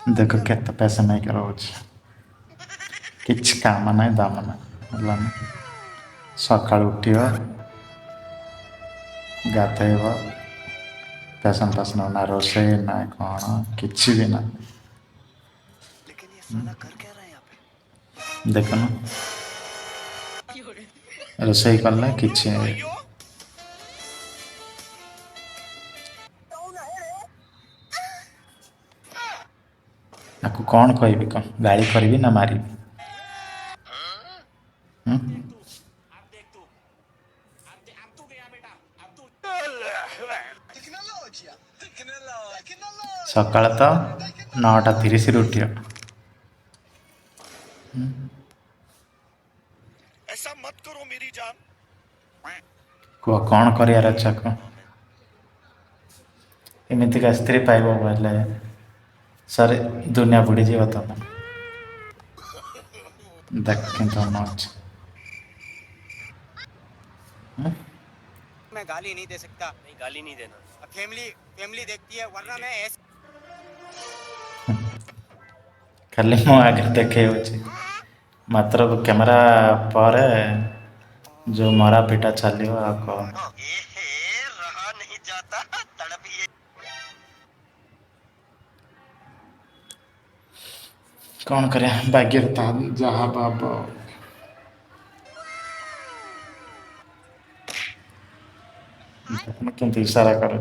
देखो केते पैसा नहीं करो किछ काम नहीं दाम नहीं ହେଲା ନା ସକାଳୁ ଉଠିବ ଗାଧୋଇବ पैसा पैसा ना रोषे ना कौन किसी भी ना लेकिन ये साला कर क्या रहा है यहाँ पे? देख ना रोषे कले कि आपको कौन कहबी कौन गाड़ी करी ना मारी सकाल तो 9:30 उठ ऐसा मत करो मेरी जान। कह कौन कर अच्छा कह एमतीका स्त्री पाइब बोले सर दुनिया बुड़ी जीव तुम देख कि मैं गाली नहीं दे सकता। नहीं गाली नहीं देना। फैमिली फैमिली देखती है वरना मैं ऐसे खाली मो आगे देखे मात्र कैमरा पर जो मरा पिटा चलो आ कौन रहा नहीं जाता तड़प ये। कौन करे भाग्य जहाँ बाप केमती इशारा कर